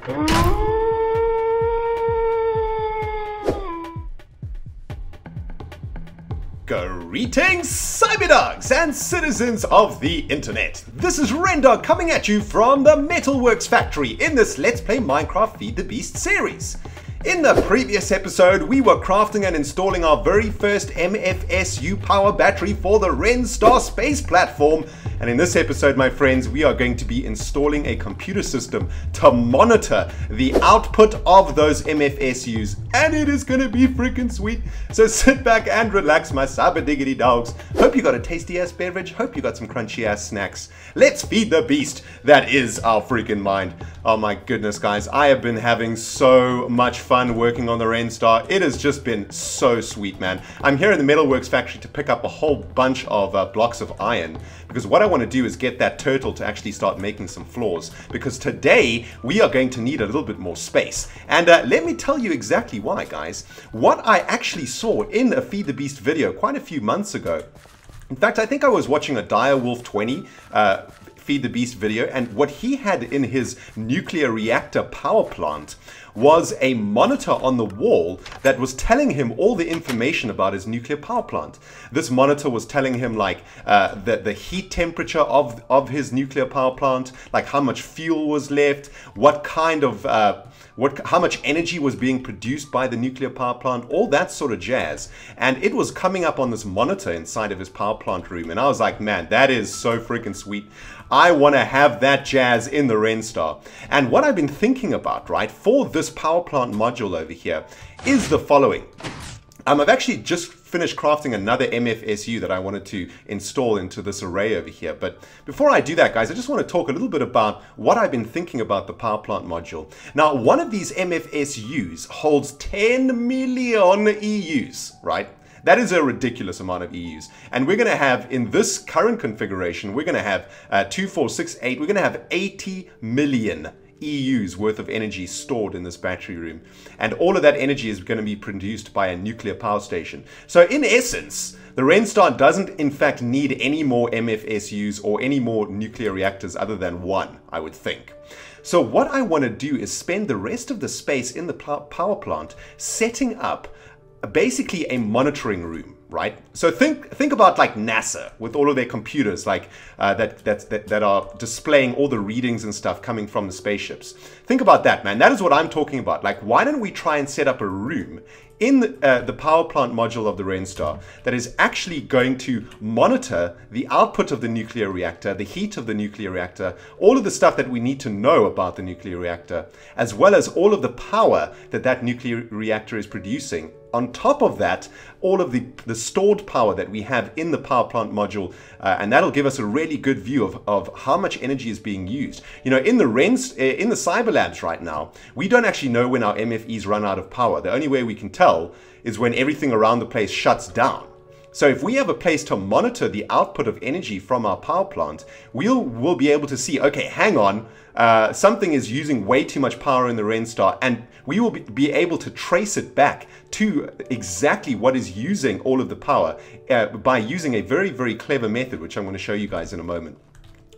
Greetings, cyberdogs and citizens of the internet. This is ReNDoG coming at you from the Metalworks factory in this Let's Play Minecraft Feed the Beast series. In the previous episode, we were crafting and installing our very first MFSU power battery for the Renstar space platform. And in this episode, my friends, we are going to be installing a computer system to monitor the output of those MFSUs. And it is going to be freaking sweet. So sit back and relax, my cyber diggity dogs. Hope you got a tasty ass beverage. Hope you got some crunchy ass snacks. Let's feed the beast that is our freaking mind. Oh my goodness, guys. I have been having so much fun working on the Renstar. It has just been so sweet, man. I'm here in the Metalworks factory to pick up a whole bunch of blocks of iron, because what I want to do is get that turtle to actually start making some floors, because today we are going to need a little bit more space. And let me tell you exactly why, guys. What I actually saw in a Feed the Beast video quite a few months ago. In fact, I think I was watching a Direwolf 20 Feed the Beast video, and what he had in his nuclear reactor power plant was a monitor on the wall that was telling him all the information about his nuclear power plant. This monitor was telling him like the heat temperature of his nuclear power plant, like how much fuel was left, what kind of how much energy was being produced by the nuclear power plant, all that sort of jazz. And it was coming up on this monitor inside of his power plant room. And I was like, man, that is so freaking sweet. I want to have that jazz in the Renstar. And what I've been thinking about, right, for this power plant module over here is the following. I've actually just finished crafting another MFSU that I wanted to install into this array over here. But before I do that, guys, I just want to talk a little bit about what I've been thinking about the power plant module. Now, one of these MFSUs holds 10 million EUs, right? That is a ridiculous amount of EUs. And we're going to have, in this current configuration, we're going to have 2, 4, 6, 8, we're going to have 80 million EUs worth of energy stored in this battery room. And all of that energy is going to be produced by a nuclear power station. So in essence, the Renstar doesn't in fact need any more MFSUs or any more nuclear reactors other than one, I would think. So what I want to do is spend the rest of the space in the power plant setting up basically a monitoring room, right? So think about like NASA with all of their computers, like that are displaying all the readings and stuff coming from the spaceships. Think about that, man. That is what I'm talking about. Like, why don't we try and set up a room in the power plant module of the Renstar that is actually going to monitor the output of the nuclear reactor, the heat of the nuclear reactor, all of the stuff that we need to know about the nuclear reactor, as well as all of the power that that nuclear reactor is producing. On top of that, all of the stored power that we have in the power plant module, and that'll give us a really good view of how much energy is being used. You know, in the cyber labs right now, we don't actually know when our MFEs run out of power. The only way we can tell is when everything around the place shuts down. So if we have a place to monitor the output of energy from our power plant, we'll be able to see, okay, hang on, something is using way too much power in the Renstar, and we will be able to trace it back to exactly what is using all of the power by using a very, very clever method, which I'm going to show you guys in a moment.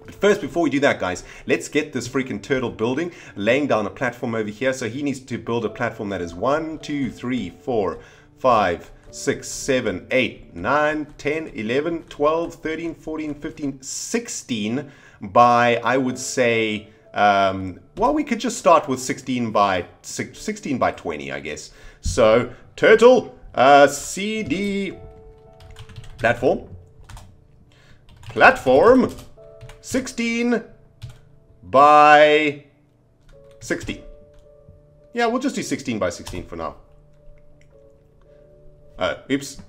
But first, before we do that, guys, let's get this freaking turtle building, laying down a platform over here. So he needs to build a platform that is 1, 2, 3, 4, 5, 6, 7, 8, 9, 10, 11, 12, 13, 14, 15, 16 by, I would say, well, we could just start with 16 by 20, I guess. So, turtle, CD, platform, 16 by 16. Yeah, we'll just do 16 by 16 for now. Oops.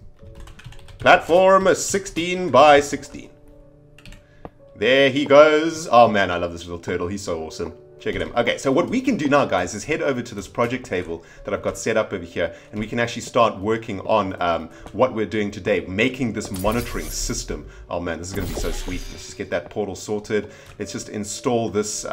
Platform 16 by 16. There he goes. Oh man, I love this little turtle. He's so awesome. Check it out. Okay, so what we can do now, guys, is head over to this project table that I've got set up over here, and we can actually start working on what we're doing today, making this monitoring system. Oh man, this is going to be so sweet. Let's just get that portal sorted. Let's just install this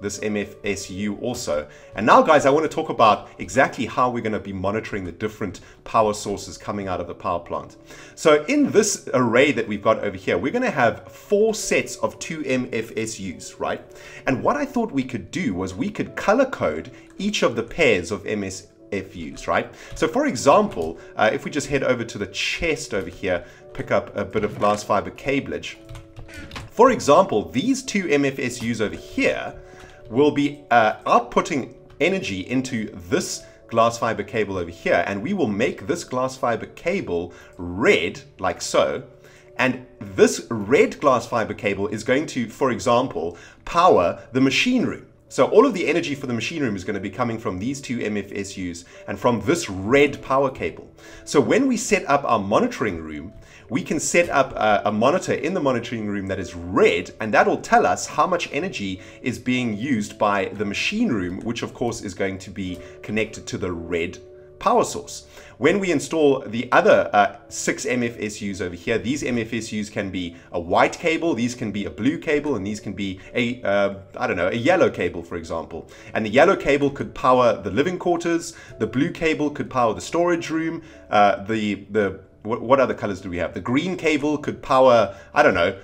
this MFSU also. And now, guys, I want to talk about exactly how we're going to be monitoring the different power sources coming out of the power plant. So in this array that we've got over here, we're going to have 4 sets of 2 MFSUs, right? And what I thought we could do was we could color code each of the pairs of MFSUs, right? So for example, if we just head over to the chest over here, pick up a bit of glass fiber cableage. For example, these 2 MFSUs over here will be outputting energy into this glass fiber cable over here, and we will make this glass fiber cable red, like so. And this red glass fiber cable is going to, for example, power the machine room. So all of the energy for the machine room is going to be coming from these 2 MFSUs and from this red power cable. So when we set up our monitoring room, we can set up a monitor in the monitoring room that is red, and that will tell us how much energy is being used by the machine room, which of course is going to be connected to the red power source. When we install the other 6 MFSUs over here, these MFSUs can be a white cable, these can be a blue cable, and these can be a, I don't know, a yellow cable, for example. And the yellow cable could power the living quarters, the blue cable could power the storage room, what other colors do we have? The green cable could power, I don't know,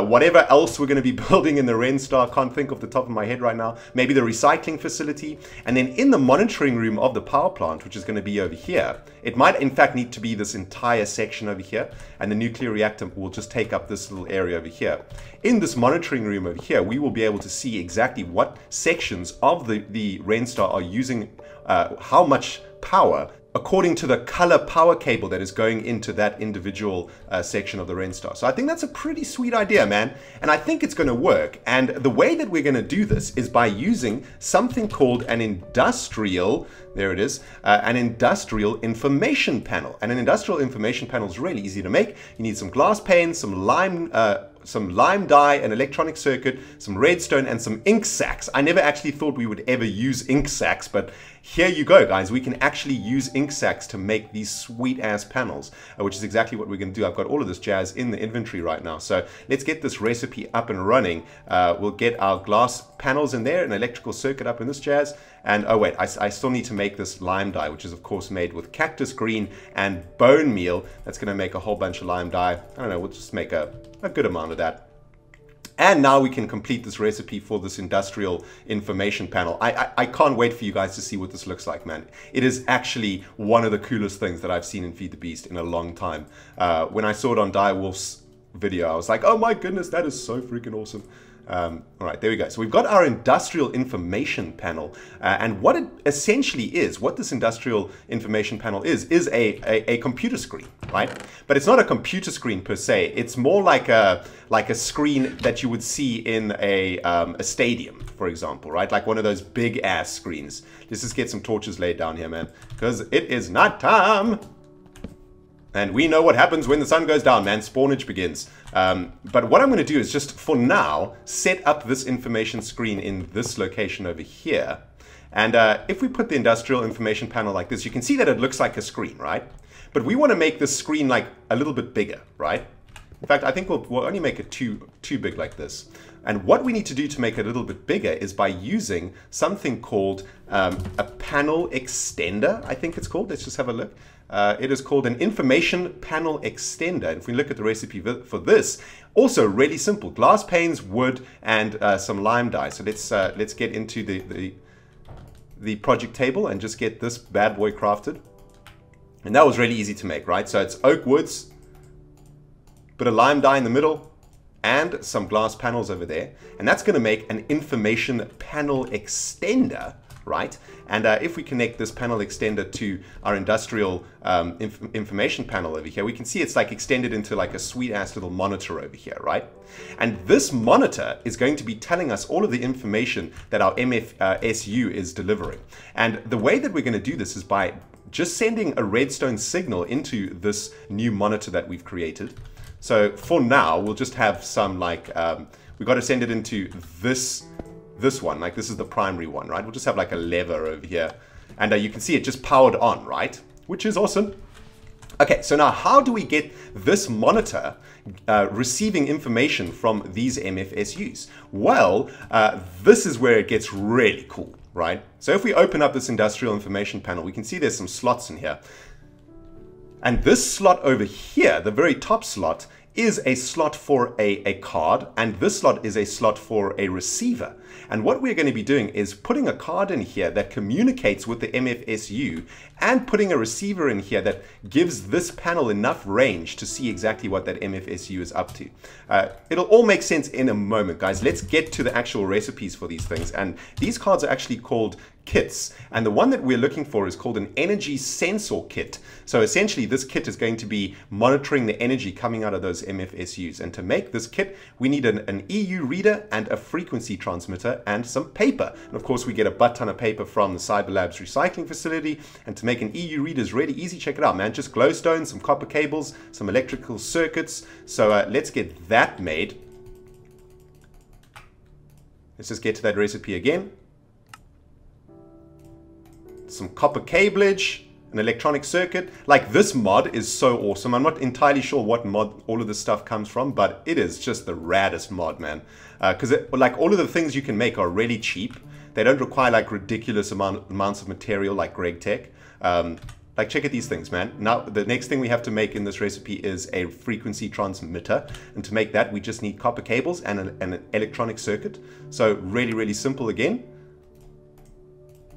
whatever else we're going to be building in the Renstar. Can't think off the top of my head right now. Maybe the recycling facility. And then in the monitoring room of the power plant, which is going to be over here, it might in fact need to be this entire section over here. And the nuclear reactor will just take up this little area over here. In this monitoring room over here, we will be able to see exactly what sections of the Renstar are using how much power according to the color power cable that is going into that individual section of the Renstar. So I think that's a pretty sweet idea, man. And I think it's going to work. And the way that we're going to do this is by using something called an industrial, there it is, an industrial information panel. And an industrial information panel is really easy to make. You need some glass panes, some lime dye, an electronic circuit, some redstone, and some ink sacs. I never actually thought we would ever use ink sacs, but here you go, guys. We can actually use ink sacs to make these sweet ass panels, which is exactly what we're going to do. I've got all of this jazz in the inventory right now. So let's get this recipe up and running. We'll get our glass panels in there, an electrical circuit up in this jazz. And oh wait, I still need to make this lime dye, which is of course made with cactus green and bone meal. That's going to make a whole bunch of lime dye. I don't know, we'll just make a good amount of that. And now we can complete this recipe for this industrial information panel. I can't wait for you guys to see what this looks like, man. It is actually one of the coolest things that I've seen in Feed the Beast in a long time. When I saw it on Direwolf's video, I was like, oh my goodness, that is so freaking awesome. All right, there we go. So we've got our industrial information panel, and what it essentially is, what this industrial information panel is a computer screen, right? But it's not a computer screen per se. It's more like a screen that you would see in a stadium, for example, right? Like one of those big ass screens. Let's just get some torches laid down here, man, because it is night time. And we know what happens when the sun goes down, man. Spawnage begins. But what I'm going to do is just, for now, set up this information screen in this location over here. And if we put the industrial information panel like this, you can see that it looks like a screen, right? But we want to make this screen like a little bit bigger, right? In fact, I think we'll only make it too big like this. And what we need to do to make it a little bit bigger is by using something called a panel extender, I think it's called. Let's just have a look. It is called an information panel extender. And if we look at the recipe for this, also really simple: glass panes, wood, and some lime dye. So let's get into the project table and just get this bad boy crafted. And that was really easy to make, right? So it's oak woods, bit of lime dye in the middle, and some glass panels over there. And that's going to make an information panel extender, right? And if we connect this panel extender to our industrial information panel over here, we can see it's like extended into like a sweet ass little monitor over here, right? And this monitor is going to be telling us all of the information that our MFSU is delivering. And the way that we're going to do this is by just sending a redstone signal into this new monitor that we've created. So for now, we'll just have some like, we've got to send it into this one, like this is the primary one, right? We'll just have like a lever over here, and you can see it just powered on, right? Which is awesome. Okay, so now how do we get this monitor receiving information from these MFSUs? Well, this is where it gets really cool, right? So if we open up this industrial information panel, we can see there's some slots in here. And this slot over here, the very top slot, is a slot for a card, and this slot is a slot for a receiver. And what we're going to be doing is putting a card in here that communicates with the MFSU and putting a receiver in here that gives this panel enough range to see exactly what that MFSU is up to. It'll all make sense in a moment, guys. Let's get to the actual recipes for these things. And these cards are actually called kits, and the one that we're looking for is called an energy sensor kit. So essentially this kit is going to be monitoring the energy coming out of those MFSUs, and to make this kit we need an EU reader and a frequency transmitter and some paper. And of course we get a butt ton of paper from the CyberLabs recycling facility, and to make an EU reader is really easy. Check it out, man. Just glowstone, some copper cables, some electrical circuits. So let's get that made. Let's just get to that recipe again. Some copper cableage, an electronic circuit. Like, this mod is so awesome. I'm not entirely sure what mod all of this stuff comes from, but it is just the raddest mod, man. Because like all of the things you can make are really cheap. They don't require like ridiculous amounts of material like Greg Tech. Like, check out these things, man. Now, the next thing we have to make in this recipe is a frequency transmitter. And to make that, we just need copper cables and an electronic circuit. So really, really simple again.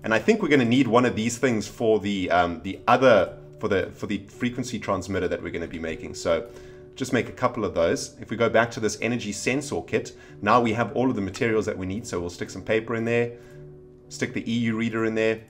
And I think we're going to need one of these things for the frequency transmitter that we're going to be making. So just make a couple of those. If we go back to this energy sensor kit, now we have all of the materials that we need. So we'll stick some paper in there, stick the EU reader in there,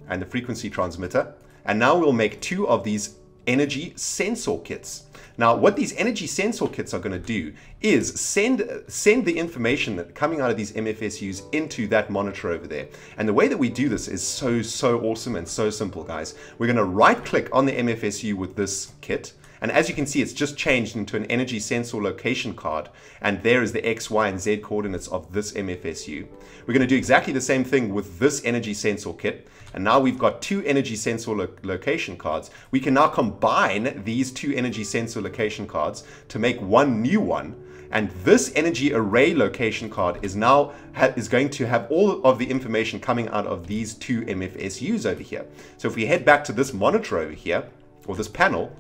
and the frequency transmitter. And now we'll make 2 of these energy sensor kits. Now, what these energy sensor kits are going to do is send the information that coming out of these MFSUs into that monitor over there. And the way that we do this is so awesome and so simple, guys. We're going to right click on the MFSU with this kit. And as you can see, it's just changed into an energy sensor location card. And there is the X, Y, and Z coordinates of this MFSU. We're going to do exactly the same thing with this energy sensor kit. And now we've got 2 energy sensor location cards. We can now combine these 2 energy sensor location cards to make one new one. And this energy array location card is now going to have all of the information coming out of these 2 MFSUs over here. So if we head back to this monitor over here, or this panel,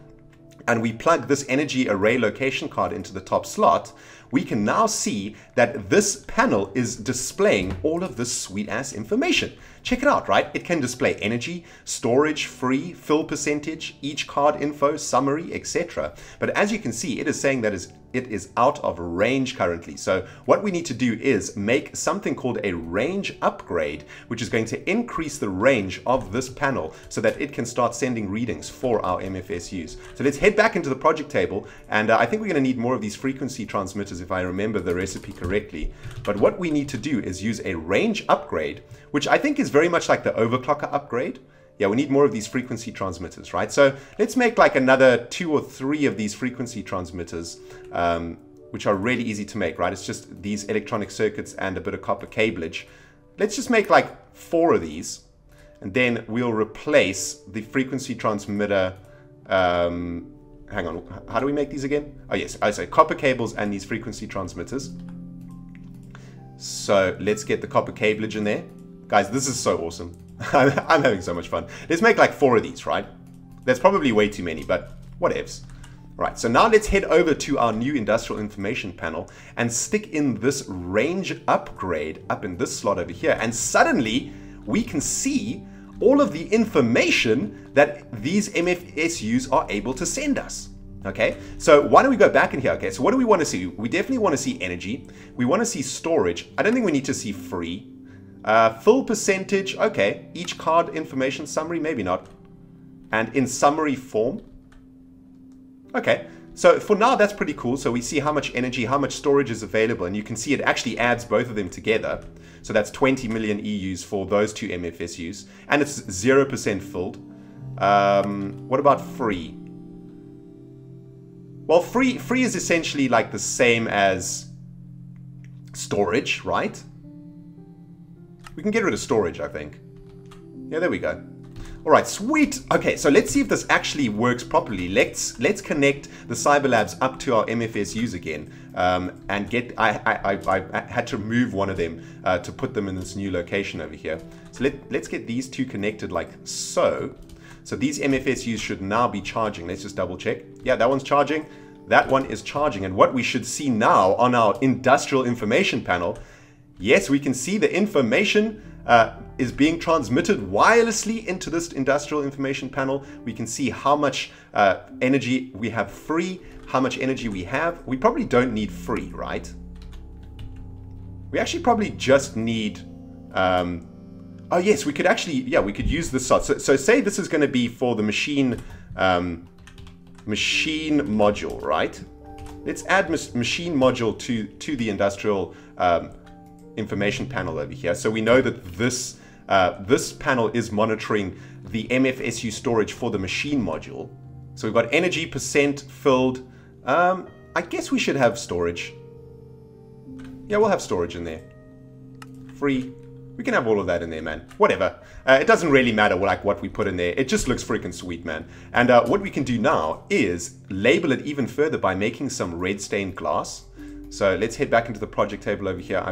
and we plug this energy array location card into the top slot, we can now see that this panel is displaying all of this sweet ass information. Check it out, right? It can display energy, storage, free, fill percentage, each card info, summary, etc. But as you can see, it is saying that it is out of range currently. So what we need to do is make something called a range upgrade, which is going to increase the range of this panel so that it can start sending readings for our MFSUs. So let's head back into the project table, and I think we're going to need more of these frequency transmitters if I remember the recipe correctly. But what we need to do is use a range upgrade, which I think is very much like the overclocker upgrade. Yeah, we need more of these frequency transmitters, right? So let's make like another 2 or 3 of these frequency transmitters, which are really easy to make, right? It's just these electronic circuits and a bit of copper cableage. Let's just make like 4 of these, and then we'll replace the frequency transmitter. Hang on, how do we make these again? Oh yes, I say copper cables and these frequency transmitters. So let's get the copper cableage in there. Guys, this is so awesome. I'm having so much fun. Let's make like 4 of these, right? That's probably way too many, but whatevs. Right, so now let's head over to our new industrial information panel and stick in this range upgrade up in this slot over here. And suddenly we can see all of the information that these MFSUs are able to send us. Okay, so why don't we go back in here? Okay, so what do we want to see? We definitely want to see energy. We want to see storage. I don't think we need to see free. Fill percentage, okay. Each card information summary, maybe not. And in summary form. Okay, so for now that's pretty cool. So we see how much energy, how much storage is available, and you can see it actually adds both of them together. So that's 20 million EUs for those 2 MFSUs, and it's 0% filled. What about free? Well, free is essentially like the same as storage, right? We can get rid of storage, I think. Yeah, there we go. All right, sweet. Okay, so let's see if this actually works properly. Let's connect the CyberLabs up to our MFSUs again, and get. I had to move one of them to put them in this new location over here. So let's get these two connected like so. So these MFSUs should now be charging. Let's just double check. Yeah, that one's charging. That one is charging. And what we should see now on our industrial information panel, yes, we can see the information is being transmitted wirelessly into this industrial information panel. We can see how much energy we have free, how much energy we have. We probably don't need free, right? We actually probably just need... oh yes, we could actually, yeah, we could use this. So say this is going to be for the machine module, right? Let's add machine module to the industrial information panel over here. So we know that this panel is monitoring the MFSU storage for the machine module. So we've got energy percent filled. I guess we should have storage. Yeah, we'll have storage in there. Free. We can have all of that in there, man. Whatever. It doesn't really matter what we put in there. It just looks freaking sweet, man. And what we can do now is label it even further by making some red stained glass. So let's head back into the project table over here.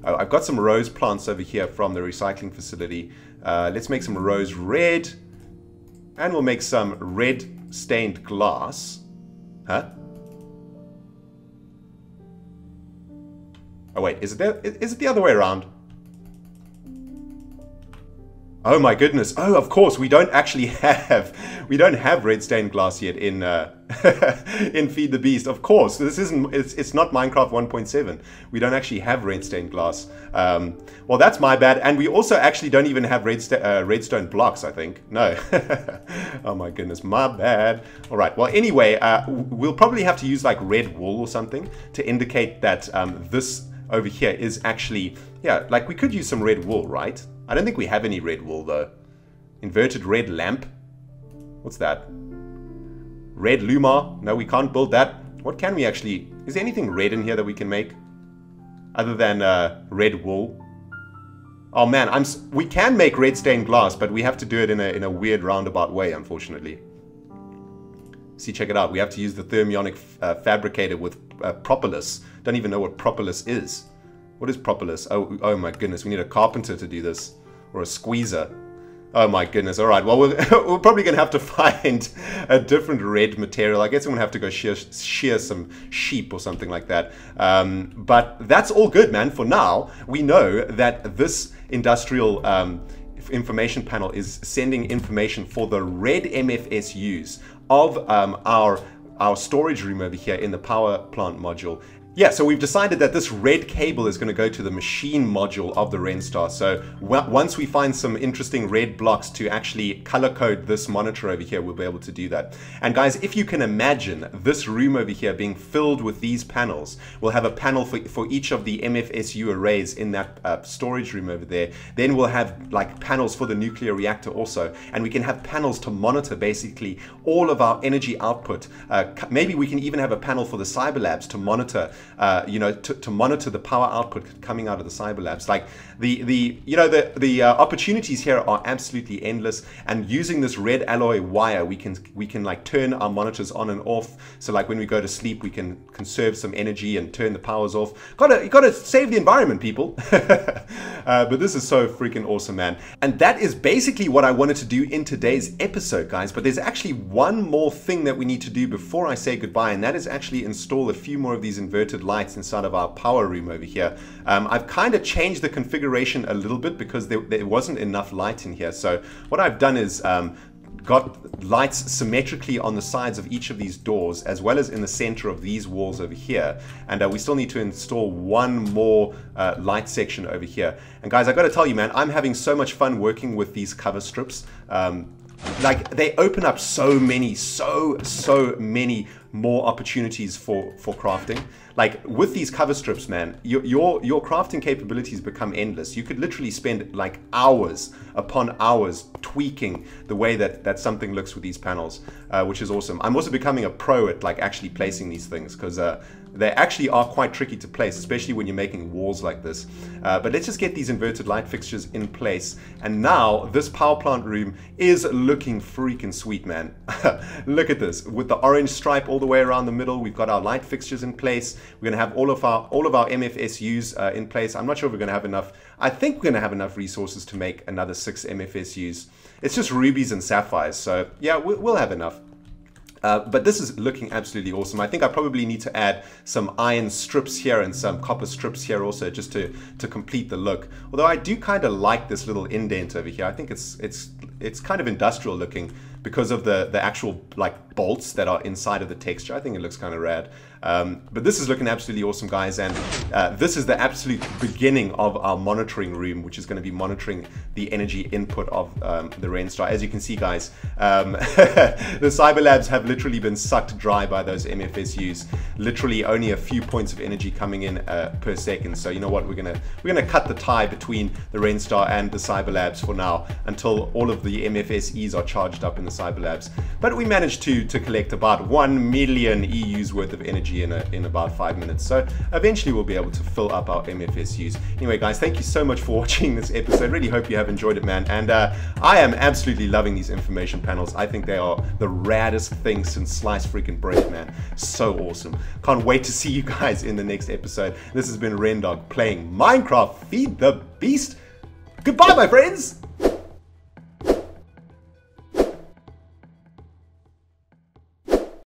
I've got some rose plants over here from the recycling facility. Let's make some rose red. And we'll make some red stained glass. Huh? Oh wait, is it the other way around? Oh my goodness. Oh, of course, we don't actually have red stained glass yet in in Feed the Beast. Of course, it's not Minecraft 1.7. We don't actually have red stained glass. Well, that's my bad. And we also actually don't even have redstone blocks, I think. No. Oh my goodness, my bad. All right. Well, anyway, we'll probably have to use like red wool or something to indicate that this over here is actually, yeah, like we could use some red wool, right? I don't think we have any red wool though. Inverted red lamp. What's that? Red Lumar. No, we can't build that. What can we actually... Is there anything red in here that we can make? Other than red wool. Oh man, we can make red stained glass, but we have to do it in a weird roundabout way, unfortunately. See, check it out. We have to use the thermionic fabricator with propolis. Don't even know what propolis is. What is propolis? Oh my goodness, we need a carpenter to do this. Or a squeezer. Oh my goodness, alright. Well, we're probably going to have to find a different red material. I guess I'm going to have to go shear some sheep or something like that. But that's all good, man. For now, we know that this industrial information panel is sending information for the red MFSUs of our storage room over here in the power plant module. Yeah, so we've decided that this red cable is going to go to the machine module of the Renstar. So once we find some interesting red blocks to actually color code this monitor over here, we'll be able to do that. And guys, if you can imagine this room over here being filled with these panels, we'll have a panel for each of the MFSU arrays in that storage room over there. Then we'll have like panels for the nuclear reactor also. And we can have panels to monitor basically all of our energy output. Maybe we can even have a panel for the CyberLabs to monitor you know, to monitor the power output coming out of the CyberLabs. Like the opportunities here are absolutely endless. And using this red alloy wire, we can like turn our monitors on and off. So like when we go to sleep, we can conserve some energy and turn the powers off. You gotta save the environment, people. But this is so freaking awesome, man. And that is basically what I wanted to do in today's episode, guys. But there's actually one more thing that we need to do before I say goodbye, and that is actually install a few more of these inverted lights inside of our power room over here. I've kind of changed the configuration a little bit because there wasn't enough light in here. So what I've done is got lights symmetrically on the sides of each of these doors, as well as in the center of these walls over here. And we still need to install one more light section over here. And guys, I got to tell you, man, I'm having so much fun working with these cover strips. Like they open up so many more opportunities for crafting. Like with these cover strips, man, your crafting capabilities become endless. You could literally spend like hours upon hours tweaking the way that something looks with these panels, which is awesome. I'm also becoming a pro at like actually placing these things, because They actually are quite tricky to place, especially when you're making walls like this. But let's just get these inverted light fixtures in place. And now this power plant room is looking freaking sweet, man. Look at this. With the orange stripe all the way around the middle, we've got our light fixtures in place. We're going to have all of our MFSUs in place. I'm not sure if we're going to have enough. I think we're going to have enough resources to make another 6 MFSUs. It's just rubies and sapphires. So yeah, we'll have enough. But this is looking absolutely awesome. I think I probably need to add some iron strips here and some copper strips here also, just to complete the look. Although I do kind of like this little indent over here. I think it's kind of industrial looking because of the actual like bolts that are inside of the texture. I think it looks kind of rad. But this is looking absolutely awesome, guys, and this is the absolute beginning of our monitoring room, which is going to be monitoring the energy input of the Renstar. As you can see, guys, the Cyber Labs have literally been sucked dry by those MFSUs. Literally only a few points of energy coming in per second. So you know what, we're gonna cut the tie between the Renstar and the Cyber Labs for now, until all of the MFSEs are charged up in the Cyber Labs. But we managed to collect about 1 million EUs worth of energy in about 5 minutes. So eventually we'll be able to fill up our MFSUs. Anyway, guys, thank you so much for watching this episode. Really hope you have enjoyed it, man. And I am absolutely loving these information panels. I think they are the raddest thing since sliced freaking bread, man. So awesome. Can't wait to see you guys in the next episode. This has been ReNDoG playing Minecraft Feed the Beast. Goodbye, my friends.